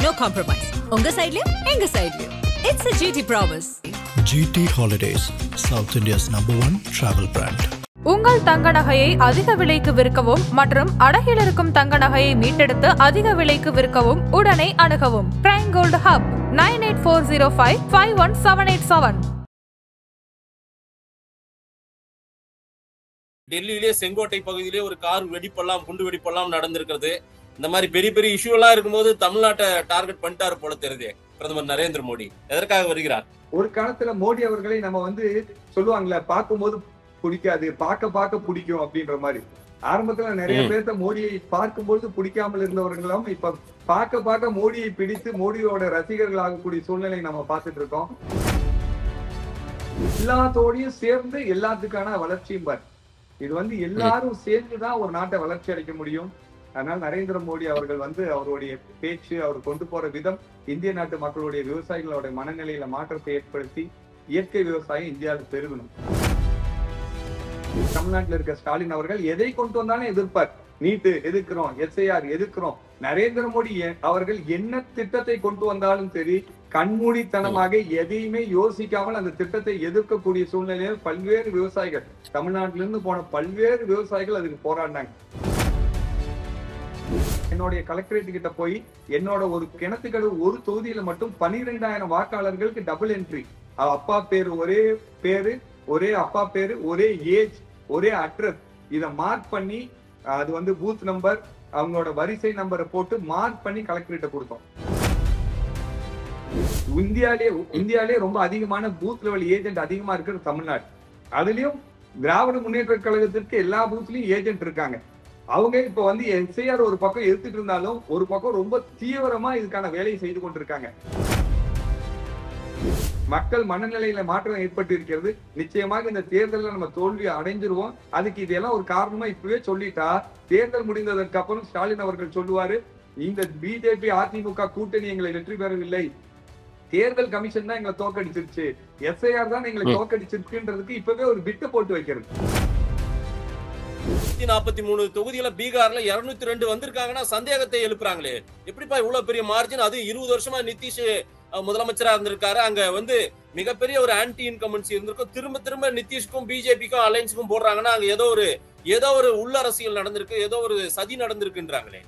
no compromise. Unga side liyo, enga side liyo. It's a GT promise. GT Holidays, South India's #1 travel brand. உங்கள் தங்க நகையை அதிக விலைக்கு விற்கவும் மற்றும் அடகில் இருக்கும் தங்க நகையை மீட்டெடுத்து அதிக விலைக்கு விற்கவும் உடனே அணுகவும். Prime gold hub 9840551787. டெல்லியிலே செங்கோட்டை பகுதியிலே ஒரு கார் வெடிப்பெல்லாம் குண்டு வெடிப்பெல்லாம் நடந்திருக்கிறது. இந்த மாதிரி பெரிய பெரிய இஷ்யூ எல்லாம் இருக்கும்போது தமிழ்நாட்டை டார்கெட் பண்ணிட்டாரு போல தெரியுது பிரதமர் நரேந்திர மோடி. எதற்காக வருகிறார்? ஒரு காலத்துல மோடி அவர்களை நம்ம சொல்லுவாங்கல்ல, பார்க்கும்போது பிடிக்காது, பார்க்க பிடிக்கும் அப்படின்ற மாதிரி. ஆரம்பத்துல நிறைய பேர்த்த மோடியை பார்க்கும்போது பிடிக்காமல் இருந்தவர்களும் இப்ப பார்க்க மோடியை பிடித்து மோடியோட ரசிகர்கள் ஆகக்கூடிய சூழ்நிலை நம்ம பார்த்துட்டு இருக்கோம். எல்லாத்தோடையும் சேர்ந்து எல்லாத்துக்கான வளர்ச்சியும் பார். இது எல்லாரும் சேர்ந்துதான் ஒரு நாட்டை வளர்ச்சி அடைக்க முடியும். அதனால நரேந்திர மோடி அவர்கள் அவருடைய பேச்சு, அவர் கொண்டு போற விதம் இந்திய நாட்டு மக்களுடைய விவசாயிகளோட மனநிலையில மாற்றத்தை ஏற்படுத்தி இயற்கை விவசாயம் இந்தியாவில் பெருகணும். தமிழ்நாட்டில் இருக்க ஸ்டாலின் அவர்கள் எதை கொண்டு வந்தாலும் எதிர்ப்பார். நீட்டு எதிர்க்கிறோம், SIR எதிர்க்கிறோம். நரேந்திர மோடி அவர்கள் என்ன திட்டத்தை கொண்டு வந்தாலும் சரி, கண்மூடித்தனமாக எதையுமே யோசிக்காமல் அந்த திட்டத்தை எதிர்க்கக்கூடிய சூழ்நிலையில் பல்வேறு விவசாயிகள், தமிழ்நாட்டிலிருந்து போன பல்வேறு விவசாயிகள் அதுக்கு போராடினாங்க. என்னுடைய கலெக்டரேட் கிட்ட போய் என்னோட ஒரு கிணத்துக்கடவு ஒரு தொகுதியில மட்டும் 12,000 வாக்காளர்களுக்கு டபுள் என்ட்ரி, அப்பா பேரு ஒரே பேரு, ஒரே அப்பா பேரு, ஒரே ஏஜ், ஒரே அட்ரஸ், இதை மார்க் பண்ணி அது பூத் நம்பர், அவங்களோட வரிசை நம்பரை போட்டு மார்க் பண்ணி கலெக்டரேட்ட கொடுத்தோம். இந்தியாலே ரொம்ப அதிகமான பூத் லெவல் ஏஜென்ட் அதிகமா இருக்கிறது தமிழ்நாடு. அதுலயும் திராவிட முன்னேற்ற கழகத்திற்கு எல்லா பூத்லயும் ஏஜென்ட் இருக்காங்க. அவங்க இப்ப SIR ஒரு பக்கம் எடுத்துட்டு இருந்தாலும் ஒரு பக்கம் ரொம்ப தீவிரமா இதுக்கான வேலையை செய்து கொண்டிருக்காங்க. மக்கள் மனநிலையில மாற்றம் ஏற்பட்டு இருக்கிறது. நிச்சயமாக இந்த தேர்தலில் நம்ம தோல்வி அடைஞ்சிருவோம். அதுக்கு இதெல்லாம் ஒரு காரணமா இப்பவே சொல்லிட்டா, தேர்தல் முடிந்ததற்கு அப்புறம் ஸ்டாலின் அவர்கள் சொல்லுவாரு, இந்த பிஜேபி அதிமுக கூட்டணி எங்களை வெற்றி பெறவில்லை, தேர்தல் கமிஷன் தான் எங்களை தோக்கடிச்சிருச்சு, SIR தான் எங்களை தோக்கடிச்சிருக்குன்றதுக்கு இப்பவே ஒரு பிட்டு போட்டு வைக்கிறது. 143 தொகுதியில பீகார்ல 202 வந்திருக்காங்கன்னா சந்தேகத்தை எழுப்புறாங்களே. எப்படிப்பா இவ்வளவு பெரிய மார்ஜின்? அது 20 வருஷமா நிதிஷ் முதலமைச்சரா இருந்திருக்காரு. அங்க மிகப்பெரிய ஒரு ஆன்டி இன்கம்பன்சி இருந்திருக்கும். திரும்ப நிதிஷ்க்கும் பிஜேபிக்கும் அலைன்ஸுக்கும் போடுறாங்கன்னா அங்க ஏதோ ஒரு உள்ள அரசியல் நடந்திருக்கு, ஏதோ ஒரு சதி நடந்திருக்குன்றாங்களே.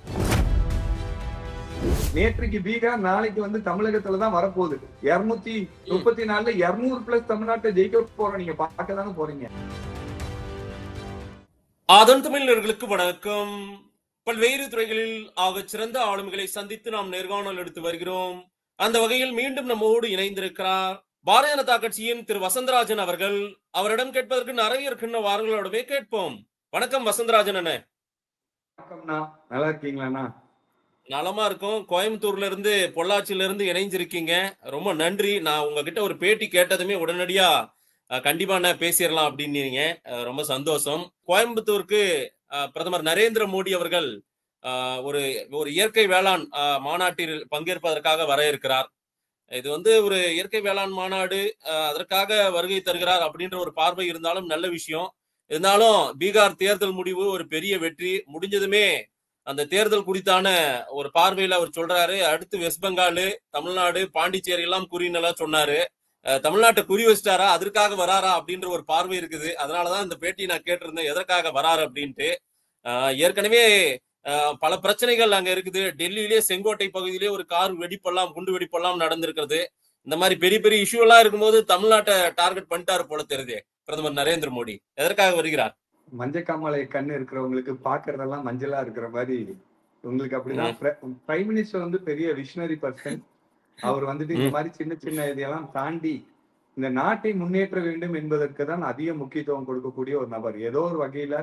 நேற்றுக்கு பீகார், நாளைக்கு தமிழகத்துலதான் வரப்போகுது. 234ல 200+ தமிழ்நாட்டை ஜெயிக்க போறோம். நீங்க பார்க்கதானே போறீங்க. அதன் தமிழர்களுக்கு வணக்கம். பல்வேறு துறைகளில் ஆக சிறந்த ஆளுமைகளை சந்தித்து நாம் நேர்காணல் எடுத்து வருகிறோம். அந்த வகையில் மீண்டும் நம்மோடு இணைந்திருக்கிறார் பாரதிய ஜனதா கட்சியின் திரு வசந்தராஜன் அவர்கள். அவரிடம் கேட்பதற்கு நிறைய இருக்கின்ற வாரங்களோடவே கேட்போம். வணக்கம் வசந்தராஜன் அண்ணே. நல்லா இருக்கீங்களா? நலமா இருக்கும். கோயம்புத்தூர்ல இருந்து, பொள்ளாச்சியில இருந்து இணைஞ்சிருக்கீங்க. ரொம்ப நன்றி. நான் உங்ககிட்ட ஒரு பேட்டி கேட்டதுமே உடனடியா கண்டிப்பா பேசிடலாம் அப்படின்னீங்க. ரொம்ப சந்தோஷம். கோயம்புத்தூருக்கு பிரதமர் நரேந்திர மோடி அவர்கள் ஒரு இயற்கை வேளாண் மாநாட்டில் பங்கேற்பதற்காக வர இருக்கிறார். இது ஒரு இயற்கை வேளாண் மாநாடு, அதற்காக வருகை தருகிறார் அப்படின்ற ஒரு பார்வை இருந்தாலும் நல்ல விஷயம். இருந்தாலும் பீகார் தேர்தல் முடிவு ஒரு பெரிய வெற்றி. முடிஞ்சதுமே அந்த தேர்தல் குறித்தான ஒரு பார்வையில அவர் சொல்றாரு, அடுத்து வெஸ்ட் பெங்கால், தமிழ்நாடு, பாண்டிச்சேரி எல்லாம் குறின்னெல்லாம் சொன்னாரு. தமிழ்நாட்டை குறி வச்சிட்டாரா, அதற்காக வராரா அப்படின்ற ஒரு பார்வை இருக்குது. அதனாலதான் இந்த பேட்டி நான் கேட்டிருந்தேன், எதற்காக வராரு அப்படின்ட்டு. ஏற்கனவே பல பிரச்சனைகள் அங்க இருக்குது. டெல்லியிலே செங்கோட்டை பகுதியிலே ஒரு கார் வெடிப்பெல்லாம் குண்டு வெடிப்பெல்லாம் நடந்திருக்கிறது. இந்த மாதிரி பெரிய பெரிய இஷ்யூ எல்லாம் இருக்கும்போது தமிழ்நாட்டை டார்கெட் பண்ணிட்டாரு போல தெரியுது பிரதமர் நரேந்திர மோடி. எதற்காக வருகிறார்? மஞ்சக்காமலை கண்ணு இருக்கிறவங்களுக்கு பாக்குறதெல்லாம் மஞ்சளா இருக்கிற மாதிரி உங்களுக்கு அப்படிதான். பிரைம் மினிஸ்டர் பெரிய விஷனரி பர்சன். அவர் இந்த மாதிரி சின்ன சின்ன இதையெல்லாம் தாண்டி இந்த நாட்டை முன்னேற்ற வேண்டும் என்பதற்கு தான் அதிக முக்கியத்துவம் கொடுக்கக்கூடிய ஒரு நபர். ஏதோ ஒரு வகையில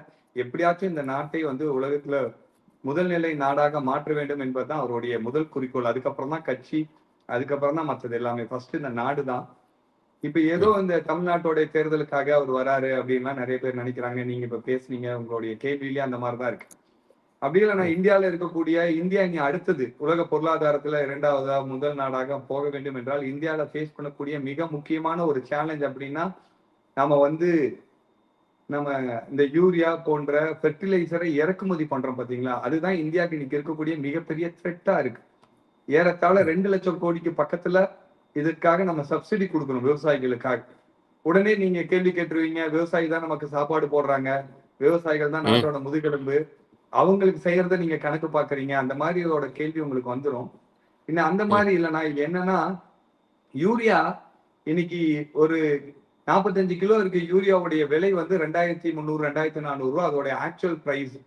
எப்படியாச்சும் இந்த நாட்டை உலகத்துல முதல் நிலை நாடாக மாற்ற வேண்டும் என்பதுதான் அவருடைய முதல் குறிக்கோள். அதுக்கப்புறம் தான் கட்சி, அதுக்கப்புறம் தான் மற்றது எல்லாமே. ஃபர்ஸ்ட் இந்த நாடு தான். இப்ப ஏதோ இந்த தமிழ்நாட்டோட தேர்தலுக்காக அவர் வராரு அப்படின்லாம் நிறைய பேர் நினைக்கிறாங்க. நீங்க இப்ப பேசுனீங்க, உங்களுடைய கேள்வியிலேயே அந்த மாதிரிதான் இருக்கு. அப்படி இல்லை, நான் இந்தியாவில இருக்கக்கூடிய இந்தியா இனி அடுத்தது உலக பொருளாதாரத்துல 2வது முதல் நாடாக போக வேண்டும் என்றால் இந்தியாவில ஃபேஸ் பண்ணக்கூடிய மிக முக்கியமான ஒரு சேலஞ்ச் அப்படின்னா நம்ம இந்த யூரியா போன்ற ஃபெர்டிலைசரை இறக்குமதி பண்றோம் பாத்தீங்களா, அதுதான் இந்தியாவுக்கு இன்னைக்கு இருக்கக்கூடிய மிகப்பெரிய த்ரெட்டா இருக்கு. ஏறத்தாழ 2 லட்சம் கோடிக்கு பக்கத்துல இதுக்காக நம்ம சப்சிடி கொடுக்கணும் விவசாயிகளுக்காக. உடனே நீங்க கேள்வி கேட்டுருவீங்க, விவசாயி தான் நமக்கு சாப்பாடு போடுறாங்க, விவசாயிகள் தான் நாட்டோட முதுகெலும்பு, அவங்களுக்கு செய்யறத நீங்க கணக்கு பாக்குறீங்க, அந்த மாதிரியோட கேள்வி உங்களுக்கு வந்துடும். இன்னும் அந்த மாதிரி இல்லைன்னா இது என்னன்னா, யூரியா இன்னைக்கு ஒரு 45 கிலோ இருக்கு. யூரியாவுடைய விலை வந்து 2300 2400 ரூபா அதோட ஆக்சுவல் பிரைஸ்.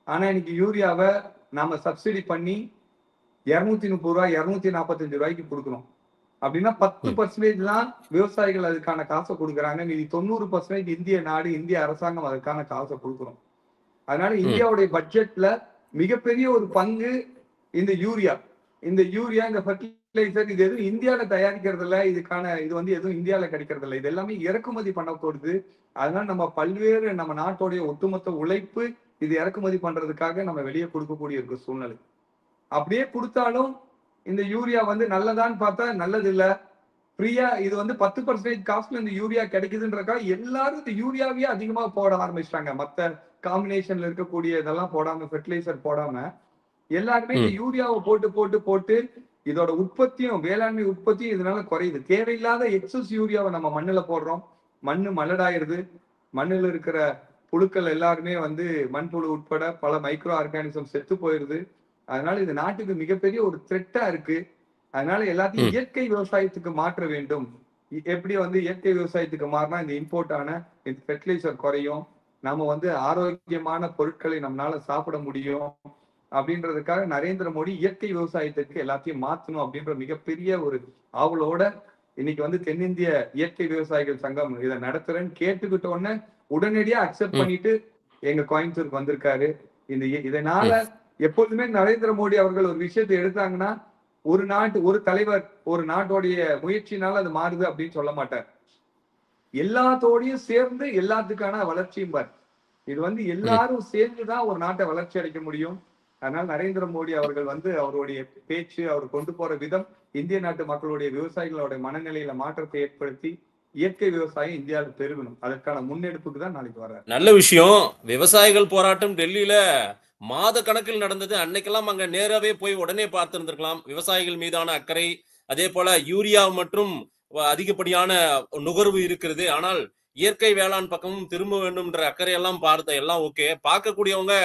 ஆனா இன்னைக்கு யூரியாவை நாம சப்சிடி பண்ணி 230 ரூபாய் 245 ரூபாய்க்கு கொடுக்கணும். அப்படின்னா 10% தான் விவசாயிகள் அதுக்கான காசை கொடுக்குறாங்க. மீதி 90% இந்திய நாடு, இந்திய அரசாங்கம் அதுக்கான காசை கொடுக்குறோம். அதனால இந்தியாவுடைய பட்ஜெட்ல மிகப்பெரிய ஒரு பங்கு இந்த யூரியா, இந்த ஃபர்டிலைசர் இது எதுவும் இந்தியாவில தயாரிக்கிறது இல்ல. இது வந்து எதுவும் இந்தியாவில கிடைக்கிறது இல்லை. இது எல்லாமே இறக்குமதி பண்ணப்படுது. அதனால நம்ம பல்வேறு நம்ம நாட்டோடைய ஒட்டுமொத்த உழைப்பு இது இறக்குமதி பண்றதுக்காக நம்ம வெளியே கொடுக்கக்கூடிய ஒரு சூழ்நிலை. அப்படியே கொடுத்தாலும் இந்த யூரியா வந்து நல்லதான்னு பார்த்தா நல்லது இல்ல. ஃப்ரீயா இது வந்து 10% காஸ்ட்ல இந்த யூரியா கிடைக்குதுன்றக்கா எல்லாரும் இந்த யூரியாவே அதிகமா போட ஆரம்பிச்சிட்டாங்க. மத்த காம்பினேஷன்ல இருக்கக்கூடிய இதெல்லாம் போடாம, ஃபெர்டிலைசர் போடாம எல்லாருமே இந்த யூரியாவை போட்டு போட்டு போட்டு இதோட உற்பத்தியும், வேளாண்மை உற்பத்தியும் இதனால குறையுது. தேவையில்லாத எக்ஸஸ் யூரியாவை நம்ம மண்ணுல போடுறோம். மண்ணு மலடாயிருது. மண்ணுல இருக்கிற புழுக்கள் எல்லாருமே வந்து மண்புழு உட்பட பல மைக்ரோ ஆர்கானிசம் செத்து போயிருது. அதனால இது நாட்டுக்கு மிகப்பெரிய ஒரு த்ரெட்டா இருக்கு. அதனால எல்லாத்தையும் இயற்கை விவசாயத்துக்கு மாற்ற வேண்டும். எப்படி வந்து இயற்கை விவசாயத்துக்கு மாறினா இந்த இம்போர்ட் ஆன இந்த ஃபெர்டிலைசர் குறையும், நாம வந்து ஆரோக்கியமான பொருட்களை நம்மளால சாப்பிட முடியும் அப்படின்றதுக்காக நரேந்திர மோடி இயற்கை விவசாயத்துக்கு எல்லாத்தையும் மாற்றணும் அப்படின்ற மிகப்பெரிய ஒரு ஆவலோட இன்னைக்கு வந்து தென்னிந்திய இயற்கை விவசாயிகள் சங்கம் இதை நடத்துறேன்னு கேட்டுக்கிட்டோன்னு உடனடியா அக்செப்ட் பண்ணிட்டு எங்க கோயம்புத்தூருக்கு வந்திருக்காரு. இதனால எப்போதுமே நரேந்திர மோடி அவர்கள் ஒரு விஷயத்தை எடுத்தாங்கன்னா, ஒரு தலைவர் ஒரு நாட்டோடைய முயற்சினால அது மாறுது அப்படின்னு சொல்ல மாட்டார். எல்லாத்தோடையும் சேர்ந்து எல்லாத்துக்கான வளர்ச்சியும் பார். இது வந்து எல்லாரும் சேர்ந்துதான் ஒரு நாட்டை வளர்ச்சி அடைக்க முடியும். அதனால நரேந்திர மோடி அவர்கள் வந்து அவருடைய பேச்சு, அவர் கொண்டு போற விதம் இந்திய நாட்டு மக்களுடைய விவசாயிகளோட மனநிலையில மாற்றத்தை ஏற்படுத்தி இயற்கை விவசாயம் இந்தியாவில் பெருகணும். அதற்கான முன்னெடுப்புக்கு தான் நாளைக்கு வர்றாரு. நல்ல விஷயம். விவசாயிகள் போராட்டம் டெல்லியில மாத கணக்கில் நடந்தது. அன்னைக்கெல்லாம் அங்க நேராவே போய் உடனே பார்த்திருந்திருக்கலாம். விவசாயிகள் மீதான அக்கறை, அதே போல யூரியா மற்றும் அதிகப்படியான நுகர்வு இருக்கிறது. ஆனால் இயற்கை வேளாண் பக்கமும் திரும்ப வேண்டும்ன்ற அக்கறை எல்லாம் பார்த்த எல்லாம் ஓகே. பார்க்கக்கூடியவங்க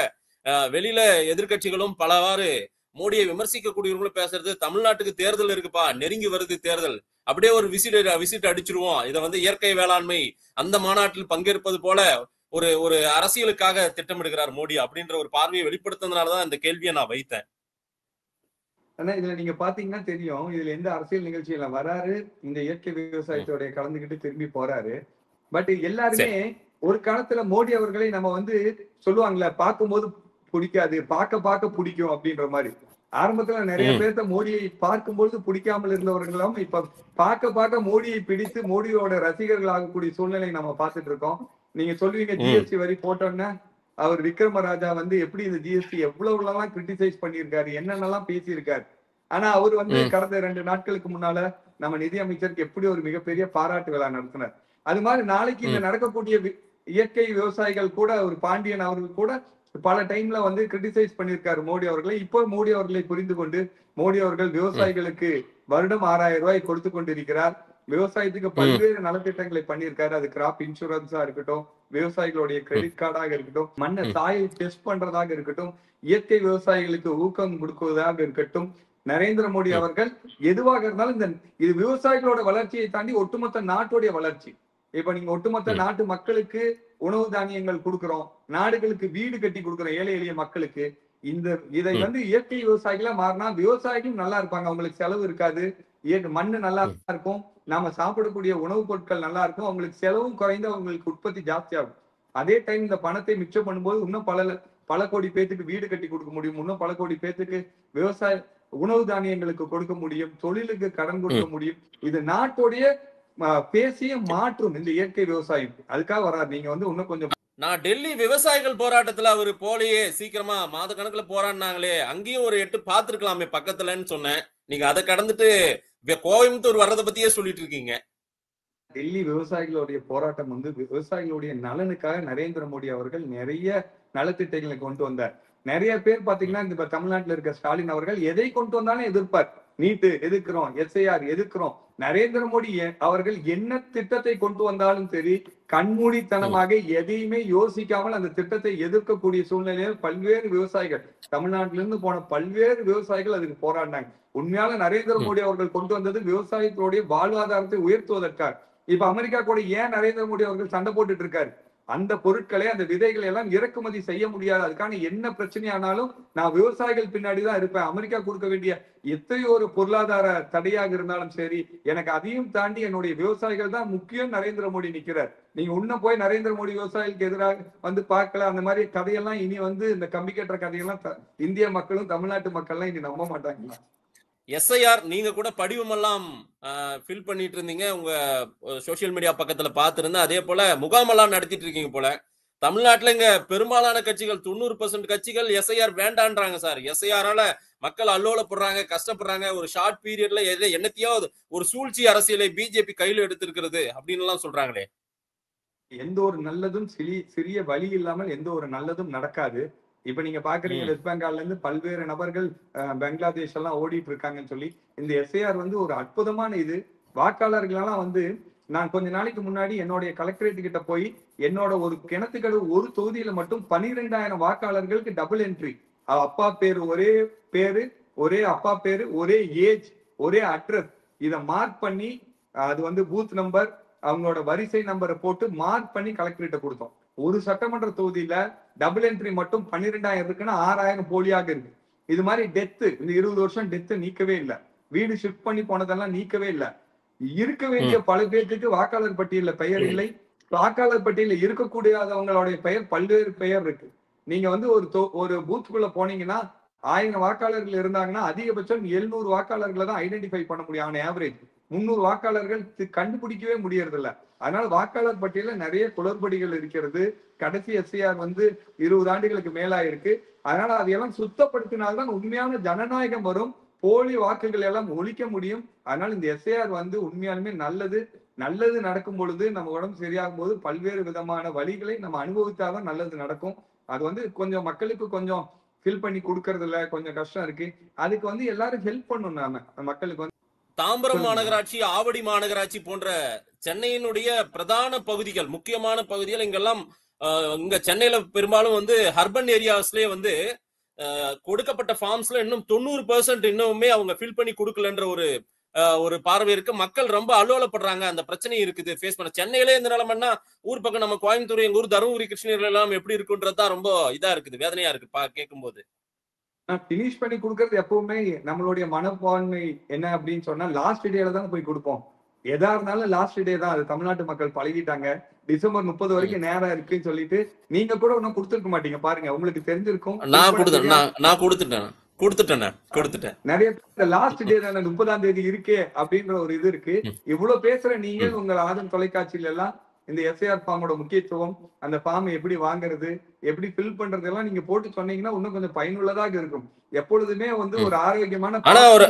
வெளியில எதிர்கட்சிகளும் பலவாறு மோடியை விமர்சிக்கக்கூடியவங்களும் பேசுறது, தமிழ்நாட்டுக்கு தேர்தல் இருக்குப்பா, நெருங்கி வருது தேர்தல், அப்படியே ஒரு விசிட் அடிச்சிருவோம், இதை வந்து இயற்கை வேளாண்மை அந்த மாநாட்டில் பங்கேற்பது போல ஒரு அரசியலுக்காக திட்டமிடுகிறார் மோடி அப்படின்ற ஒரு பார்வையை வெளிப்படுத்துறதுனாலதான் இந்த கேள்வியை நான் வைத்தேன். ஆனா இதுல நீங்க பாத்தீங்கன்னா தெரியும், இதுல எந்த அரசியல் நிகழ்ச்சியில வராரு, இந்த இயற்கை விவசாயத்தோட கலந்துகிட்டு திரும்பி போறாரு. பட் எல்லாருமே ஒரு காலத்துல மோடி அவர்களை நம்ம வந்து சொல்லுவாங்கல்ல, பார்க்கும்போது பிடிக்காது, பார்க்க பிடிக்கும் அப்படின்ற மாதிரி. ஆரம்பத்துல நிறைய பேர்த்த மோடியை பார்க்கும்போது பிடிக்காமல் இருந்தவர்களும் இப்ப பார்க்க மோடியை பிடித்து மோடியோட ரசிகர்கள் ஆகக்கூடிய சூழ்நிலை நம்ம பார்த்துட்டு இருக்கோம். நீங்க சொல்லுவீங்க ஜிஎஸ்டி வரி போட்டோன்னா அவர் விக்ரமராஜா வந்து எப்படி இந்த ஜிஎஸ்டி எவ்வளவுலாம் கிரிட்டிசைஸ் பண்ணியிருக்காரு, என்னென்னலாம் பேசியிருக்காரு. ஆனா அவர் வந்து கடந்த 2 நாட்களுக்கு முன்னால நம்ம நிதி அமைச்சருக்கு எப்படி ஒரு மிகப்பெரிய பாராட்டு விழா நடத்தினார். அது மாதிரி நாளைக்கு இந்த நடக்கக்கூடிய இயற்கை விவசாயிகள் கூட, ஒரு பாண்டியன் அவர்கள் கூட பல டைம்ல வந்து கிரிட்டிசைஸ் பண்ணியிருக்காரு மோடி அவர்களை. இப்போ மோடி அவர்களை புரிந்து கொண்டு மோடி அவர்கள் விவசாயிகளுக்கு வருடம் 6000 ரூபாய் கொடுத்து கொண்டிருக்கிறார். விவசாயத்துக்கு பல்வேறு நலத்திட்டங்களை பண்ணியிருக்காரு. அது கிராப் இன்சூரன்ஸா இருக்கட்டும், விவசாயிகளுடைய கிரெடிட் கார்டாக இருக்கட்டும், மண்ணை சாயை டெஸ்ட் பண்றதாக இருக்கட்டும், இயற்கை விவசாயிகளுக்கு ஊக்கம் கொடுக்குவதாக இருக்கட்டும், நரேந்திர மோடி அவர்கள் எதுவாக இருந்தாலும் இது விவசாயிகளோட வளர்ச்சியை தாண்டி ஒட்டுமொத்த நாட்டுடைய வளர்ச்சி. இப்ப நீங்க ஒட்டுமொத்த நாட்டு மக்களுக்கு உணவு தானியங்கள் கொடுக்கிறோம், நாடுகளுக்கு வீடு கட்டி கொடுக்கிறோம், ஏழை எளிய மக்களுக்கு. இதை வந்து இயற்கை விவசாயிகளா மாறினா விவசாயிகளும் நல்லா இருப்பாங்க, அவங்களுக்கு செலவு இருக்காது, மண்ணு நல்லா இருக்கும், நாம சாப்பிடக்கூடிய உணவுப் பொருட்கள் நல்லா இருக்கும், அவங்களுக்கு செலவும் குறைந்து அவங்களுக்கு உற்பத்தி ஜாஸ்தி ஆகும். அதே டைம் இந்த பணத்தை மிச்சம் பண்ணும்போது இன்னும் பல கோடி பேத்துக்கு வீடு கட்டி கொடுக்க முடியும், இன்னும் பல கோடி பேத்துக்கு விவசாய உணவு தானியங்களுக்கு கொடுக்க முடியும், தொழிலுக்கு கடன் கொடுக்க முடியும். இது நாட்டுடைய பேசிய மாற்றும் இந்த இயற்கை விவசாயம். அதுக்காக வராது. நீங்க வந்து இன்னும் கொஞ்சம் நான் டெல்லி விவசாயிகள் போராட்டத்துல அவரு போலையே, சீக்கிரமா மாத கணக்குல போராடினாங்களே, அங்கேயும் ஒரு 8 பார்த்திருக்கலாமே பக்கத்துலன்னு சொன்னேன். நீங்க அதை கடந்துட்டு கோயம்புத்தூர் வர்றதை பத்தியே சொல்லிட்டு இருக்கீங்க. டெல்லி விவசாயிகளுடைய போராட்டம் வந்து விவசாயிகளுடைய நலனுக்காக நரேந்திர மோடி அவர்கள் நிறைய நலத்திட்டங்களை கொண்டு வந்தார். நிறைய பேர் பாத்தீங்கன்னா இந்த தமிழ்நாட்டுல இருக்க ஸ்டாலின் அவர்கள் எதை கொண்டு வந்தாலும் எதிர்ப்பார். நீட்டு எதிர்க்கிறோம், SIR எதிர்க்கிறோம். நரேந்திர மோடி அவர்கள் என்ன திட்டத்தை கொண்டு வந்தாலும் சரி, கண்மூடித்தனமாக எதையுமே யோசிக்காமல் அந்த திட்டத்தை எதிர்க்கக்கூடிய சூழ்நிலையில் பல்வேறு விவசாயிகள், தமிழ்நாட்டில இருந்து போன பல்வேறு விவசாயிகள் அதுக்கு போராடினாங்க. உண்மையால நரேந்திர மோடி அவர்கள் கொண்டு வந்தது விவசாயத்தினுடைய வாழ்வாதாரத்தை உயர்த்துவதற்காக. இப்ப அமெரிக்கா கூட ஏன் நரேந்திர மோடி அவர்கள் சண்டை போட்டுட்டு இருக்காரு? அந்த பொருட்களை, அந்த விதைகளை எல்லாம் இறக்குமதி செய்ய முடியாது. அதுக்கான என்ன பிரச்சனையானாலும் நான் விவசாயிகள் பின்னாடிதான் இருப்பேன். அமெரிக்கா கொடுக்க வேண்டிய எத்தனையோ ஒரு பொருளாதார தடையாக இருந்தாலும் சரி, எனக்கு அதையும் தாண்டி என்னுடைய விவசாயிகள் தான் முக்கியம். நரேந்திர மோடி நிக்கிறார். நீங்க உன்ன போய் நரேந்திர மோடி விவசாயிகளுக்கு எதிராக வந்து பார்க்கல. அந்த மாதிரி கதையெல்லாம் இனி வந்து இந்த கம்பி கட்டுற கதையெல்லாம் இந்திய மக்களும் தமிழ்நாட்டு மக்கள்லாம் இனி நம்ப மாட்டாங்க. SIR நீங்க கூட படிவமெல்லாம் ஃபில் பண்ணிட்டு இருந்தீங்க, உங்க சோசியல் மீடியா பக்கத்துல பார்த்திருந்தேன். அதே போல முகாமெல்லாம் நடத்திட்டு இருக்கீங்க போல. தமிழ்நாட்டுல இங்க பெரும்பாலான கட்சிகள் 90% கட்சிகள் SIR வேண்டான்றாங்க சார். SIR-ஆல மக்கள் அல்லோலப்படுறாங்க, கஷ்டப்படுறாங்க. ஒரு ஷார்ட் பீரியட்ல என்னத்தையாவது ஒரு சூழ்ச்சி அரசியலை பிஜேபி கையில எடுத்திருக்கிறது அப்படின்னு எல்லாம் சொல்றாங்களே. எந்த ஒரு நல்லதும் சிறிய வழி இல்லாமல் எந்த ஒரு நல்லதும் நடக்காது. இப்ப நீங்க பாக்குறீங்க, வெஸ்ட் பெங்கால்ல இருந்து பல்வேறு நபர்கள் பங்களாதேஷ் எல்லாம் ஓடிட்டு இருக்காங்கன்னு சொல்லி. இந்த SIR வந்து ஒரு அற்புதமான இது. வாக்காளர்களெல்லாம் வந்து நான் கொஞ்ச நாளைக்கு முன்னாடி என்னுடைய கலெக்டரேட் கிட்ட போய் என்னோட ஒரு கிணத்துக்கடவு ஒரு தொகுதியில மட்டும் 12,000 வாக்காளர்களுக்கு டபுள் என்ட்ரி. அப்பா பேரு ஒரே பேரு, ஒரே அப்பா பேரு, ஒரே ஏஜ், ஒரே அட்ரஸ், இதை மார்க் பண்ணி அது வந்து பூத் நம்பர், அவங்களோட வரிசை நம்பரை போட்டு மார்க் பண்ணி கலெக்டரேட்ட கொடுத்தோம். ஒரு சட்டமன்ற தொகுதியில டபுள் என்ட்ரி மட்டும் 12,000 இருக்குன்னா 6,000 போலியாக இருக்கு. இது மாதிரி டெத்து, இந்த 20 வருஷம் டெத்து நீக்கவே இல்லை. வீடு ஷிஃப்ட் பண்ணி போனதெல்லாம் நீக்கவே இல்லை. இருக்க வேண்டிய பல பேருக்கு வாக்காளர் பட்டியல பெயர் இல்லை. வாக்காளர் பட்டியல இருக்கக்கூடியவங்களுடைய பெயர் பல்வேறு பெயர் இருக்கு. நீங்க வந்து ஒரு பூத்துக்குள்ள போனீங்கன்னா 1000 வாக்காளர்கள் இருந்தாங்கன்னா அதிகபட்சம் 700 வாக்காளர்களை தான் ஐடென்டிஃபை பண்ண முடியும். அவன் ஆவரேஜ் 300 வாக்காளர்கள் கண்டுபிடிக்கவே முடியறது இல்ல. அதனால வாக்காளர் பட்டியல நிறைய குளறுபடிகள் இருக்கிறது. கடைசி SIR வந்து 20 ஆண்டுகளுக்கு மேலா இருக்கு. அதனால அதையெல்லாம் சுத்தப்படுத்தினால்தான் உண்மையான ஜனநாயகம் வரும். போலி வாக்குகள் எல்லாம் ஒழிக்க முடியும். அதனால இந்த SIR வந்து உண்மையாலுமே நல்லது நடக்கும் பொழுது, நம்ம உடம்பு சரியாகும் போது பல்வேறு விதமான வழிகளை நம்ம அனுபவித்தாதான் நல்லது நடக்கும். அது வந்து கொஞ்சம் மக்களுக்கு கொஞ்சம் ஃபில் பண்ணி கொடுக்கறதுல கொஞ்சம் கஷ்டம் இருக்கு. அதுக்கு வந்து எல்லாரும் ஹெல்ப் பண்ணணும். நாம மக்களுக்கு வந்து தாம்பரம் மாநகராட்சி, ஆவடி மாநகராட்சி போன்ற சென்னையினுடைய பிரதான பகுதிகள், முக்கியமான பகுதிகள் இங்கெல்லாம் இங்க சென்னையில பெரும்பாலும் வந்து அர்பன் ஏரியாஸ்லயே வந்து கொடுக்கப்பட்ட ஃபார்ம்ஸ்ல இன்னும் 90% இன்னுமே அவங்க ஃபில் பண்ணி கொடுக்கலன்ற ஒரு பார்வை இருக்கு. மக்கள் ரொம்ப அலுவலப்படுறாங்க. அந்த பிரச்சனை இருக்குது ஃபேஸ் பண்ண. சென்னையிலே இந்த நிலைமைன்னா ஊர் பக்கம் நம்ம கோயம்புத்தூர், எங்க ஊர் தருமபுரி, கிருஷ்ணகிரி எல்லாம் எப்படி இருக்குன்றதுதான் ரொம்ப இதா இருக்குது, வேதனையா இருக்கு கேட்கும் போது. பினிஷ் பண்ணி கொடுக்கறது எப்பவுமே நம்மளுடைய மனப்பான்மை என்ன அப்படின்னு சொன்னா, லாஸ்ட் டேல தான் போய் கொடுப்போம். எதா இருந்தாலும் லாஸ்ட் டே தான். அது தமிழ்நாட்டு மக்கள் பழகிட்டாங்க. டிசம்பர் 30 வரைக்கும் நேரம் இருக்குன்னு சொல்லிட்டு நீங்க கூட ஒன்னும் கொடுத்துருக்க மாட்டீங்க. பாருங்க, உங்களுக்கு தெரிஞ்சிருக்கும். நான் கொடுத்துட்டேன். நிறைய லாஸ்ட் டே தானே 30ஆம் தேதி இருக்கே அப்படின்ற ஒரு இது இருக்கு. இவ்வளவு பேசுற நீங்க உங்க ஆதன் தொலைக்காட்சியில எல்லாம் இந்த SIR ஃபார்மோட முக்கியத்துவம், அந்த ஃபார்ம் எப்படி வாங்குறது, எப்படி ஃபில் பண்றது எல்லாம் நீங்க போட்டு சொன்னீங்கன்னா இன்னும் கொஞ்சம் பயனுள்ளதாக இருக்கும். எப்பொழுதுமே வந்து ஒரு ஆரோக்கியமான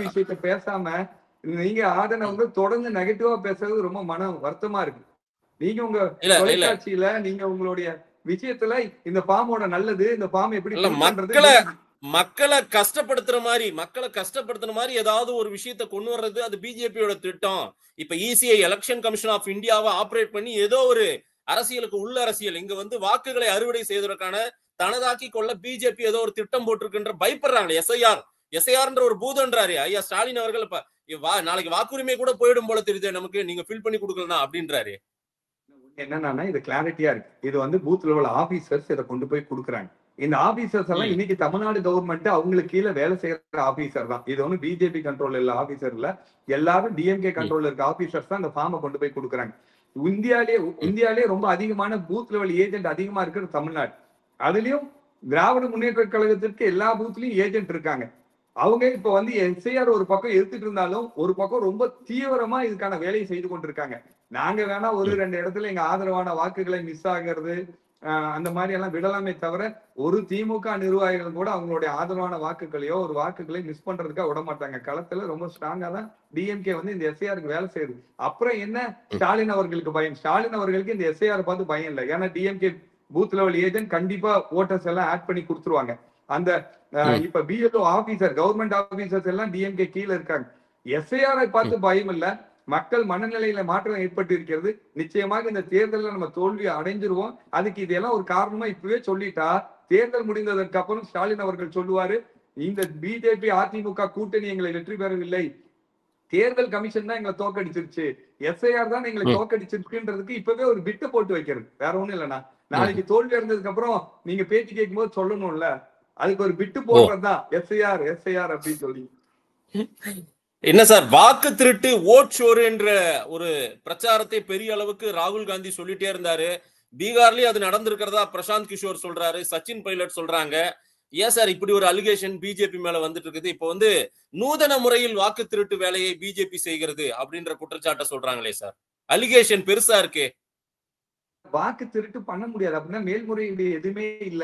விஷயத்த பேசாம நீங்க ஆதனை வந்து தொடர்ந்து நெகட்டிவா பேசுறது ரொம்ப மன வருத்தமா இருக்கு. நீங்க உங்க தொலைக்காட்சியில நீங்க உங்களுடைய விஷயத்துல இந்த ஃபார்மோட நல்லது, இந்த ஃபார்ம் எப்படி மக்களை கஷ்டப்படுத்துற மாதிரி ஏதாவது ஒரு விஷயத்தை கொண்டு வர்றது அது பிஜேபியோட திட்டம். இப்ப ECI எலெக்ஷன் கமிஷன் ஆஃப் இந்தியாவை ஆபரேட் பண்ணி ஏதோ ஒரு அரசியலுக்கு உள்ள அரசியல் இங்க வந்து வாக்குகளை அறுவடை செய்வதற்கான தனதாக்கி கொள்ள பிஜேபி ஏதோ ஒரு திட்டம் போட்டிருக்குன்ற பயப்படுறாங்க. SIRன்ற ஒரு பூதன்றாரு ஐயா ஸ்டாலின் அவர்கள். இப்ப நாளைக்கு வாக்குரிமை கூட போயிடும் போல தெரியுது நமக்கு, நீங்க ஃபில் பண்ணி கொடுக்கலாம் அப்படின்றாரு. என்னன்னா இது கிளாரிட்டியா இருக்கு. இது வந்து பூத் லெவல் ஆபீசர்ஸ் இதை கொண்டு போய் கொடுக்குறாங்க. இந்த ஆபீசர்ஸ் எல்லாம் இன்னைக்கு தமிழ்நாடு கவர்மெண்ட் அவங்களுக்கு கீழே வேலை செய்யற ஆபீசர் தான். இது ஒண்ணு பிஜேபி கண்ட்ரோல் இல்ல ஆபீசர் இல்ல, எல்லாரும் DMK கண்ட்ரோல் இருக்க ஆபீசர்ஸ் தான் இந்த ஃபார்மை கொண்டு போய் கொடுக்குறாங்க. இந்தியாலே ரொம்ப அதிகமான பூத் லெவல் ஏஜென்ட் அதிகமா இருக்கிறது தமிழ்நாடு. அதுலயும் திராவிட முன்னேற்ற கழகத்திற்கு எல்லா பூத்லயும் ஏஜென்ட் இருக்காங்க. அவங்க இப்ப வந்து SIR ஒரு பக்கம் எடுத்துட்டு இருந்தாலும் ஒரு பக்கம் ரொம்ப தீவிரமா இதுக்கான வேலையை செய்து கொண்டிருக்காங்க. நாங்க வேணா ஒரு 2 இடத்துல எங்க ஆதரவான வாக்குகளை மிஸ் ஆகிறது அந்த மாதிரி எல்லாம் விடலாமே தவிர ஒரு திமுக நிர்வாகிகள் கூட அவங்களுடைய ஆதரவான வாக்குகளையோ ஒரு வாக்குகளை மிஸ் பண்றதுக்காக விட மாட்டாங்க. களத்துல ரொம்ப ஸ்ட்ராங்கா தான் DMK வந்து இந்த SIRக்கு வேலை செய்யுது. அப்புறம் என்ன ஸ்டாலின் அவர்களுக்கு பயம்? ஸ்டாலின் அவர்களுக்கு இந்த SIR பார்த்து பயம் இல்லை. ஏன்னா DMK பூத் லெவல் ஏஜென்ட் கண்டிப்பா ஓட்டர்ஸ் எல்லாம் ஆட் பண்ணி கொடுத்துருவாங்க. அந்த இப்ப பிஎல்ஓ ஆபீசர் கவர்மெண்ட் ஆபீசர்ஸ் எல்லாம் டிஎம்கே கீழே இருக்காங்க. எஸ்ஐஆரை பார்த்து பயம் இல்ல, மக்கள் மனநிலையில மாற்றம் ஏற்பட்டு இருக்கிறது. நிச்சயமாக இந்த தேர்தலில் நம்ம தோல்வி அடைஞ்சிருவோம். அதுக்கு இதெல்லாம் ஒரு காரணமா இப்பவே சொல்லிட்டா தேர்தல் முடிந்ததற்கு அப்புறம் ஸ்டாலின் அவர்கள் சொல்லுவாரு, இந்த பிஜேபி அதிமுக கூட்டணி எங்களை வெற்றி பெறவில்லை, தேர்தல் கமிஷன் தான் எங்களை தோக்கடிச்சிருச்சு, எஸ்ஐஆர் தான் எங்களை தோக்கடிச்சிருக்குன்றதுக்கு இப்பவே ஒரு பிட்டு போட்டு வைக்கிறது. வேற ஒண்ணும் இல்லைன்னா நாளைக்கு தோல்வி அடைந்ததுக்கு அப்புறம் நீங்க பேச்சு கேட்கும் போது சொல்லணும்ல, அதுக்கு ஒரு பிட்டு போடுறதுதான் எஸ்ஐஆர் எஸ்ஐஆர் அப்படின்னு சொல்லி. என்ன சார், வாக்கு திருட்டு ஓட் ஷோர் என்ற ஒரு பிரச்சாரத்தை பெரிய அளவுக்கு ராகுல் காந்தி சொல்லிட்டே இருந்தாரு. பீகார்லயும் அது நடந்திருக்கிறதா பிரசாந்த் கிஷோர் சொல்றாரு, சச்சின் பைலட் சொல்றாங்க. ஏன் சார் இப்படி ஒரு அலிகேஷன் பிஜேபி மேல வந்துட்டு இருக்குது? இப்போ வந்து நூதன முறையில் வாக்கு திருட்டு வேலையை பிஜேபி செய்கிறது அப்படின்ற குற்றச்சாட்டை சொல்றாங்களே சார், அலிகேஷன் பெருசா இருக்கே. வாக்கு திருட்டு பண்ண முடியாது அப்படின்னா மேல்முறையீடு எதுவுமே இல்ல.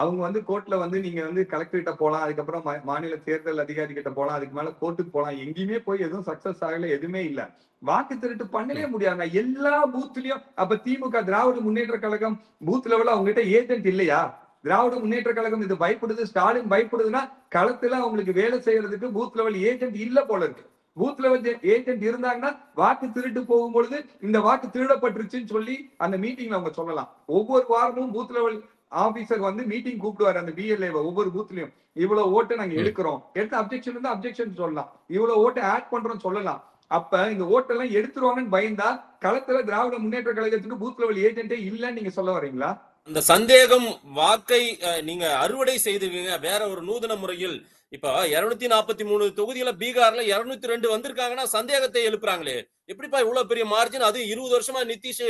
அவங்க வந்து கோர்ட்ல வந்து நீங்க வந்து கலெக்டர் கிட்ட போலாம், அதுக்கப்புறம் மாநில தேர்தல் அதிகாரி கிட்ட போலாம், அதுக்கு மேல கோர்ட்டுக்கு போலாம், எங்கேயுமே போய் எதுவும் சக்சஸ் ஆகல, எதுவுமே இல்ல. வாக்கு திருட்டு பண்ணவே முடியாது எல்லா பூத்லயும். அப்ப திமுக திராவிட முன்னேற்ற கழகம் பூத் லெவல்ல அவங்க கிட்ட ஏஜென்ட் இல்லையா? திராவிட முன்னேற்ற கழகம் இது பயப்படுது, ஸ்டாலின் பயப்படுதுன்னா களத்துல அவங்களுக்கு வேலை செய்யறதுக்கு பூத் லெவல் ஏஜென்ட் இல்ல போல இருக்கு. பூத் லெவல் ஏஜென்ட் இருந்தாங்கன்னா வாக்கு திருட்டு போகும்பொழுது இந்த வாக்கு திருடப்பட்டுருச்சுன்னு சொல்லி அந்த மீட்டிங்ல அவங்க சொல்லலாம். ஒவ்வொரு வாரமும் பூத் லெவல் ஆபீசர் வந்து மீட்டிங் கூப்பிடுவாரு அந்த பிஎல்ஏ ஒவ்வொரு பூத்லயும். இவ்வளவு ஓட்டை நாங்க எடுக்கிறோம், எடுத்து அப்ஜெக்ஷன் இருந்தா அப்ஜெக்ஷன் சொல்லலாம், இவ்வளவு ஓட்டை ஆட் பண்றோம் சொல்லலாம். அப்ப இந்த ஓட்டெல்லாம் எடுத்துருவாங்கன்னு பயந்தா களத்துல திராவிட முன்னேற்ற கழகத்துக்கு பூத் லெவல் ஏஜென்டே இல்லன்னு நீங்க சொல்ல வரீங்களா? அந்த சந்தேகம் வாக்கை நீங்க அறுவடை செய்துவீங்க வேற ஒரு நூதன முறையில். இப்ப 243 தொகுதியில பீகார்ல 202 வந்திருக்காங்கன்னா சந்தேகத்தை எழுப்புறாங்களே, எப்படிப்பா இவ்வளவு பெரிய மார்ஜின்? அது 20 வருஷமா நிதிஷ்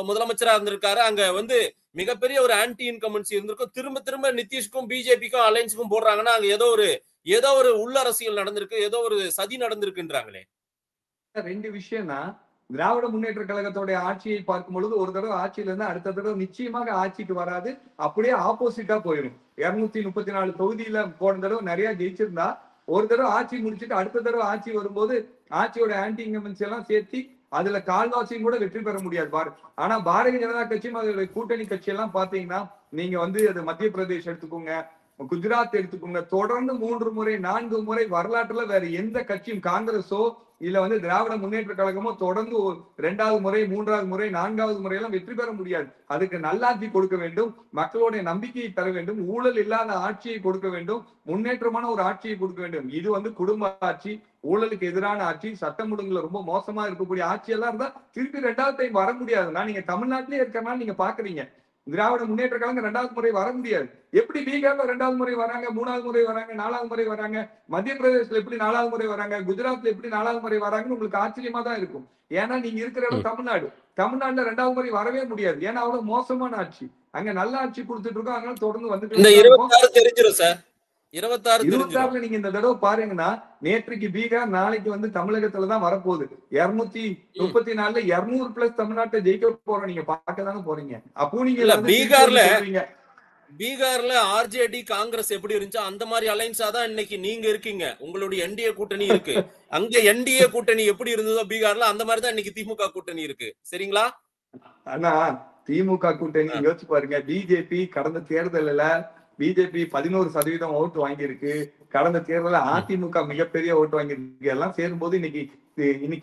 முதலமைச்சரா இருந்திருக்காரு, அங்க வந்து மிகப்பெரிய ஒரு ஆன்டி இன்கம்பன்சி இருந்திருக்கும். திரும்ப திரும்ப நிதிஷ்க்கும் பிஜேபிக்கும் அலைன்ஸுக்கும் போடுறாங்கன்னா அங்க ஏதோ ஒரு உள்ள அரசியல் நடந்திருக்கு, ஏதோ ஒரு சதி நடந்திருக்குன்றாங்களே. ரெண்டு விஷயம்னா, திராவிட முன்னேற்ற கழகத்தோட ஆட்சியை பார்க்கும் பொழுது ஒரு தடவை ஆட்சியில இருந்து அடுத்த தடவை நிச்சயமாக ஆட்சிக்கு வராது, அப்படியே ஆப்போசிட்டா போயிடும். 234 தொகுதியில போன தடவை நிறைய ஜெயிச்சிருந்தா ஒரு தடவை ஆட்சி முடிச்சுட்டு அடுத்த தடவை ஆட்சி வரும்போது ஆட்சியோட ஆன்டி இன்கம்பன்சி எல்லாம் சேர்த்து அதுல கால்வாசியும் கூட வெற்றி பெற முடியாது பாரு. ஆனா பாரதிய ஜனதா கட்சியும் அதோட கூட்டணி கட்சி எல்லாம் பாத்தீங்கன்னா நீங்க வந்து அது மத்திய பிரதேஷ் எடுத்துக்கோங்க, குஜராத் எடுத்துக்கோங்க, தொடர்ந்து 3 முறை 4 முறை வரலாற்றுல வேற எந்த கட்சியும் காங்கிரஸோ இல்ல வந்து திராவிட முன்னேற்ற கழகமோ தொடர்ந்து 2வது முறை 3வது முறை 4வது முறையெல்லாம் வெற்றி பெற முடியாது. அதுக்கு நல்லாட்சி கொடுக்க வேண்டும், மக்களுடைய நம்பிக்கையை தர வேண்டும், ஊழல் இல்லாத ஆட்சியை கொடுக்க வேண்டும், முன்னேற்றமான ஒரு ஆட்சியை கொடுக்க வேண்டும். இது வந்து குடும்ப ஆட்சி, ஊழலுக்கு எதிரான ஆட்சி, சட்டம் ஒழுங்குல ரொம்ப மோசமா இருக்கக்கூடிய ஆட்சி எல்லாம் இருந்தா திருப்பி 2வது டைம் வர முடியாதுன்னா நீங்க தமிழ்நாட்டிலே இருக்கறனால நீங்க பாக்குறீங்க. திராவிட முன்னேற்ற கழகம் 2வது முறை வர முடியாது. எப்படி பீகார்ல 2வது முறை வராங்க, 3வது முறை வராங்க, 4வது முறை வராங்க, மத்திய பிரதேசத்துல எப்படி 4வது முறை வராங்க, குஜராத்ல எப்படி 4வது முறை வராங்கன்னு உங்களுக்கு ஆச்சரியமா தான் இருக்கும். ஏன்னா நீங்க இருக்கிற இடம் தமிழ்நாடு. தமிழ்நாட்டுல 2வது முறை வரவே முடியாது, ஏன்னா அவ்வளவு மோசமான ஆட்சி. அங்க நல்ல ஆட்சி கொடுத்துட்டு இருக்கோம், அதனால தொடர்ந்து வந்துட்டு 26 தெரிஞ்சிரும் சார். 26 நீங்க இந்த தடவை பாருங்கன்னா நேற்றுக்கு பீகார், நாளைக்கு வந்து தமிழகத்துலதான் வரப்போகுது. 234ல 200+ தமிழ்நாட்டை ஜெயிக்க போறோம். நீங்க பார்க்கதானே போறீங்க. அப்போ நீங்க பீகார்ல ஆர்ஜேடி காங்கிரஸ் எப்படி இருந்துச்சோ அந்த மாதிரி அலைன்ஸா தான் இன்னைக்கு நீங்க இருக்கீங்க. உங்களுடைய என்டிஏ கூட்டணி இருக்கு. அங்க என்டிஏ கூட்டணி எப்படி இருந்ததோ பீகார்ல அந்த மாதிரி தான் இன்னைக்கு திமுக கூட்டணி இருக்கு. சரிங்களா? ஆனா திமுக கூட்டணி யோசிச்சு பாருங்க. பிஜேபி கடந்த தேர்தலில் பிஜேபி 11% ஓட்டு வாங்கியிருக்கு. கடந்த தேர்தலில் அதிமுக மிகப்பெரிய ஓட்டு வாங்கியிருக்கு. எல்லாம் சேரும்போது இன்னைக்கு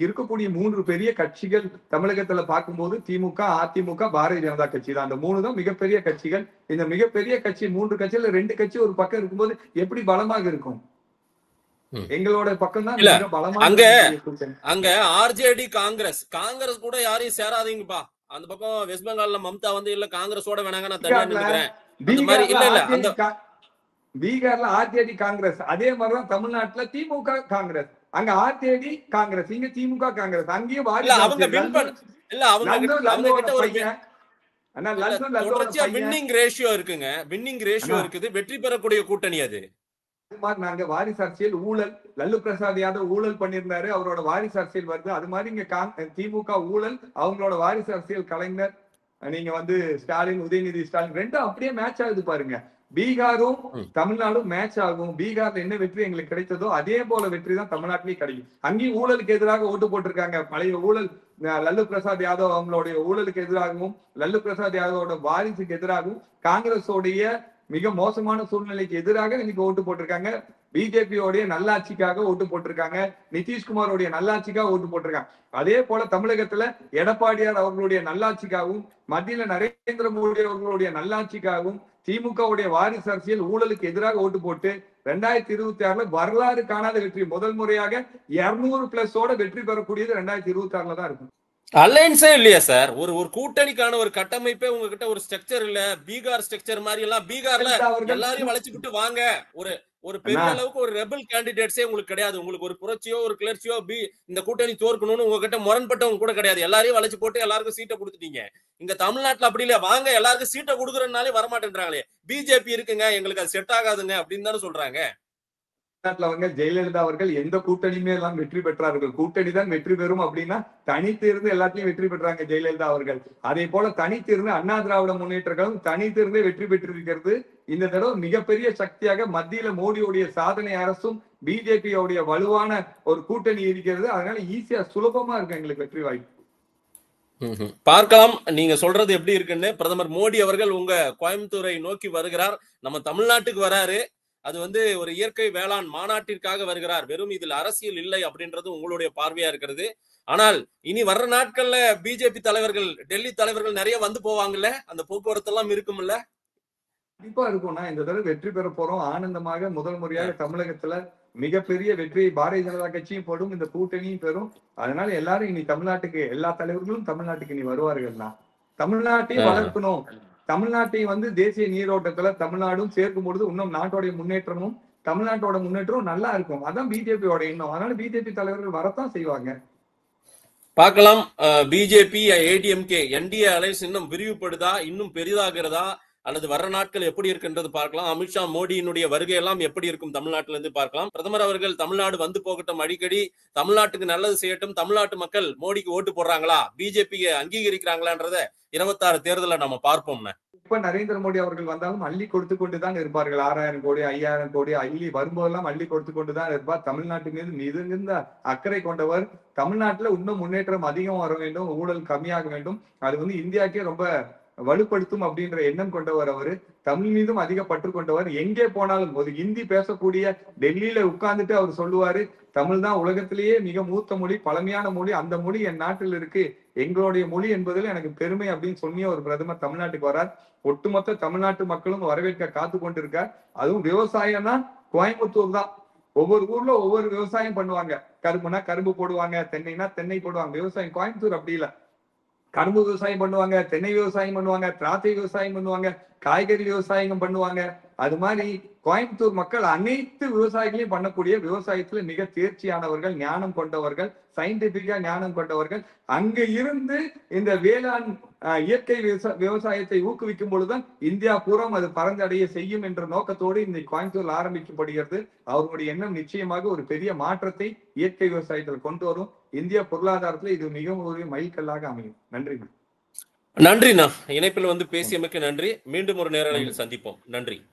இருக்கக்கூடிய 3 பெரிய கட்சிகள் தமிழகத்துல பார்க்கும்போது திமுக, அதிமுக, பாரதிய ஜனதா கட்சி தான். அந்த 3 தான் மிகப்பெரிய கட்சிகள். இந்த மிகப்பெரிய கட்சி 3 கட்சியில 2 கட்சி ஒரு பக்கம் இருக்கும்போது எப்படி பலமாக இருக்கும்? எங்களோட பக்கம் தான் பலமாக. அங்க ஆர்ஜேடி காங்கிரஸ் கூட யாரையும் சேராதீங்கப்பா. அந்த பக்கம் வெஸ்ட் பெங்கால்ல மம்தா வந்து இல்ல காங்கிரஸோட வேணாங்க, நான் தனியா நிக்கிறேன். பீகார்ல ஆர்ஜேடி காங்கிரஸ், அதே மாதிரிதான் தமிழ்நாட்டுல திமுக காங்கிரஸ். அங்க ஆர்ஜேடி காங்கிரஸ், இங்க திமுக காங்கிரஸ். அங்கேயும் வின்னிங் ரேஷியோ இருக்குங்க. வின்னிங் ரேஷியோ இருக்குது. வெற்றி பெறக்கூடிய கூட்டணி அது. அது மாதிரி நாங்க வாரிசு அரசியல், ஊழல், லல்லு பிரசாத் யாதவ் ஊழல் பண்ணியிருந்தாரு, அவரோட வாரிசு அரசியல் வருது. அது மாதிரி இங்க திமுக ஊழல், அவங்களோட வாரிசு அரசியல் கலைஞர். நீங்க வந்து ஸ்டாலின், உதயநிதி ஸ்டாலின் 2 அப்படியே மேட்ச் ஆகுது பாருங்க. பீகாரும் தமிழ்நாடும் மேட்ச் ஆகும். பீகார்ல என்ன வெற்றி எங்களுக்கு கிடைத்ததோ அதே போல வெற்றி தான் தமிழ்நாட்டிலேயே கிடைக்கும். அங்கேயும் ஊழலுக்கு எதிராக ஓட்டு போட்டிருக்காங்க. பழைய ஊழல் லல்லு பிரசாத் யாதவ் அவங்களுடைய ஊழலுக்கு எதிராகவும் லல்லு பிரசாத் யாதவோட வாரிசுக்கு எதிராகவும் காங்கிரஸோடைய மிக மோசமான சூழ்நிலைக்கு எதிராக இன்னைக்கு ஓட்டு போட்டிருக்காங்க. பிஜேபியோடைய நல்லாட்சிக்காக ஓட்டு போட்டிருக்காங்க. நிதிஷ்குமாரோடைய நல்லாட்சிக்காக ஓட்டு போட்டிருக்காங்க. அதே போல தமிழகத்துல எடப்பாடியார் அவர்களுடைய நல்லாட்சிக்காகவும், மத்தியில நரேந்திர மோடி அவர்களுடைய நல்லாட்சிக்காகவும், திமுகவுடைய வாரிசு அரசியல் ஊழலுக்கு எதிராக ஓட்டு போட்டு 2026 வரலாறு காணாத வெற்றி, முதல் முறையாக 200+ வெற்றி பெறக்கூடியது 2026 தான் இருக்கும். அலைன்ஸே இல்லையா சார்? ஒரு ஒரு கூட்டணிக்கான ஒரு கட்டமைப்பே உங்ககிட்ட ஒரு ஸ்ட்ரக்சர் இல்ல. பீகார் ஸ்ட்ரக்சர் மாதிரி எல்லாம் பீகார்ல எல்லாரையும் வளைச்சு விட்டு வாங்க, ஒரு ஒரு பெரிய அளவுக்கு ஒரு ரெபல் கேண்டிடேட்ஸே உங்களுக்கு கிடையாது. உங்களுக்கு ஒரு புரட்சியோ ஒரு கிளர்ச்சியோ இந்த கூட்டணி தோற்கணும்னு உங்ககிட்ட முரண்பட்டவங்க கூட கிடையாது. எல்லாரையும் வளைச்சு போட்டு எல்லாருக்கும் சீட்டை கொடுத்துட்டீங்க. இங்க தமிழ்நாட்டுல அப்படி இல்லையா? வாங்க எல்லாருக்கும் சீட்டை கொடுக்குறதுனாலே வரமாட்டேன்றாங்களே. பிஜேபி இருக்குங்க, எங்களுக்கு அது செட் ஆகாதுங்க அப்படின்னு தானே சொல்றாங்க. அவங்க ஜெயலலிதா அவர்கள் எந்த கூட்டணியுமே எல்லாம் வெற்றி பெற்றார்கள். கூட்டணி தான் வெற்றி பெறும் அப்படின்னா தனித்து இருந்து எல்லாத்தையும் வெற்றி பெற்றாங்க ஜெயலலிதா அவர்கள். அதே போல தனித்து இருந்து அண்ணா திராவிட முன்னேற்ற கழகம் தனித்து இருந்தே வெற்றி பெற்றிருக்கிறது. இந்த தடவை மிகப்பெரிய சக்தியாக மத்தியில மோடியுடைய சாதனை அரசும் பிஜேபியோடைய வலுவான ஒரு கூட்டணி இருக்கிறது. அதனால ஈஸியா சுலபமா இருக்கு எங்களுக்கு வெற்றி வாய்ப்பு. பார்க்கலாம் நீங்க சொல்றது எப்படி இருக்குன்னு. பிரதமர் மோடி அவர்கள் உங்க கோயம்புத்தூரை நோக்கி வருகிறார், நம்ம தமிழ்நாட்டுக்கு வராரு. அது ஒரு இயற்கை வேளாண் மாநாட்டிற்காக வருகிறார். வெறும் இதில் அரசியல் இல்லை அப்படின்றது உங்களுடைய பார்வையா இருக்கிறது. ஆனால் இனி வர்ற நாட்கள்ல பிஜேபி தலைவர்கள், டெல்லி தலைவர்கள் நிறைய வந்து போவாங்கல்ல, அந்த போக்குவரத்து எல்லாம் இருக்கும்ல? கண்டிப்பா இருக்கும்னா இந்த தடவை வெற்றி பெற போறோம். ஆனந்தமாக முதல் முறையாக தமிழகத்துல மிகப்பெரிய வெற்றியை பாரதிய ஜனதா கட்சியும் போடும், இந்த கூட்டணியும் பெறும். அதனால எல்லாரும் இனி தமிழ்நாட்டுக்கு, எல்லா தலைவர்களும் தமிழ்நாட்டுக்கு இனி வருவார்கள்னா. தமிழ்நாட்டையும் வளர்க்கணும், தமிழ்நாட்டை தேசிய நீரோட்டத்துல தமிழ்நாடும் சேர்க்கும் பொழுது இன்னும் நாட்டோடைய முன்னேற்றமும் தமிழ்நாட்டோட முன்னேற்றமும் நல்லா இருக்கும். அதான் பிஜேபியோட எண்ணம். அதனால பிஜேபி தலைவர்கள் வரத்தான் செய்வாங்க. பார்க்கலாம். பிஜேபி, ஏடிஎம்கே, என்டிஏ அலைன்ஸ் இன்னும் விரிவுபடுதா, இன்னும் பெரிதாகிறதா, அல்லது வர்ற நாட்கள் எப்படி இருக்குன்றது பார்க்கலாம். அமித்ஷா மோடியினுடைய வருகை எல்லாம் எப்படி இருக்கும் தமிழ்நாட்டில இருந்து பார்க்கலாம். பிரதமர் அவர்கள் தமிழ்நாடு வந்து போகட்டும், அடிக்கடி தமிழ்நாட்டுக்கு நல்லது செய்யட்டும். தமிழ்நாட்டு மக்கள் மோடிக்கு ஓட்டு போடுறாங்களா, பிஜேபி அங்கீகரிக்கிறாங்களான்றத 26 தேர்தலை நம்ம பார்ப்போம்னு. இப்ப நரேந்திர மோடி அவர்கள் வந்தாலும் அள்ளி கொடுத்து கொண்டுதான் இருப்பார்கள். 6000 கோடி 5000 கோடி அள்ளி வரும்போதெல்லாம் அள்ளி கொடுத்து கொண்டுதான் இருப்பார். தமிழ்நாட்டு மீது மிகுந்த அக்கறை கொண்டவர். தமிழ்நாட்டுல இன்னும் முன்னேற்றம் அதிகம் வர வேண்டும், ஊழல் கம்மியாக வேண்டும். அது இந்தியாக்கே ரொம்ப வலுப்படுத்தும் அப்படின்ற எண்ணம் கொண்டவர் அவரு. தமிழ் மீதும் அதிக பற்று கொண்டவர். எங்கே போனாலும் ஒரு ஹிந்தி பேசக்கூடிய டெல்லியில உட்கார்ந்துட்டு அவர் சொல்லுவாரு, தமிழ் தான் உலகத்திலேயே மிக மூத்த மொழி, பழமையான மொழி, அந்த மொழி என் நாட்டில் இருக்கு, எங்களுடைய மொழி என்பதில் எனக்கு பெருமை அப்படின்னு சொன்னிய ஒரு பிரதமர் தமிழ்நாட்டுக்கு வரார். ஒட்டுமொத்த தமிழ்நாட்டு மக்களும் வரவேற்க காத்து கொண்டிருக்கார். அதுவும் விவசாயம்னா கோயம்புத்தூர் தான். ஒவ்வொரு ஊர்ல ஒவ்வொரு விவசாயம் பண்ணுவாங்க. கரும்புனா கரும்பு போடுவாங்க, தென்னைனா தென்னை போடுவாங்க. விவசாயம் கோயம்புத்தூர் அப்படி இல்லை. கரும்பு விவசாயம் பண்ணுவாங்க, தென்னை விவசாயம் பண்ணுவாங்க, திராட்சை விவசாயம் பண்ணுவாங்க, காய்கறி விவசாயம் பண்ணுவாங்க. அது மாதிரி கோயம்புத்தூர் மக்கள் அனைத்து விவசாயிகளையும் பண்ணக்கூடிய விவசாயத்துல மிக தேர்ச்சியானவர்கள், ஞானம் கொண்டவர்கள், சயின்டிபிக்கா ஞானம் கொண்டவர்கள். அங்க இருந்து இந்த வேளாண் இயற்கை விவசாயத்தை ஊக்குவிக்கும் பொழுதுதான் இந்தியா பூரம் அது பறந்தடைய செய்யும் என்ற நோக்கத்தோடு இந்த கோயம்புத்தூர் ஆரம்பிக்கப்படுகிறது. அவர்களுடைய எண்ணம் நிச்சயமாக ஒரு பெரிய மாற்றத்தை இயற்கை விவசாயத்தில் கொண்டு வரும். இந்திய பொருளாதாரத்துல இது மிகவும் ஒரு மைல்கல்லாக அமையும். நன்றி. நன்றிண்ணா, இணைப்பில் பேசியமைக்கு நன்றி. மீண்டும் ஒரு நேரலையில் சந்திப்போம். நன்றி.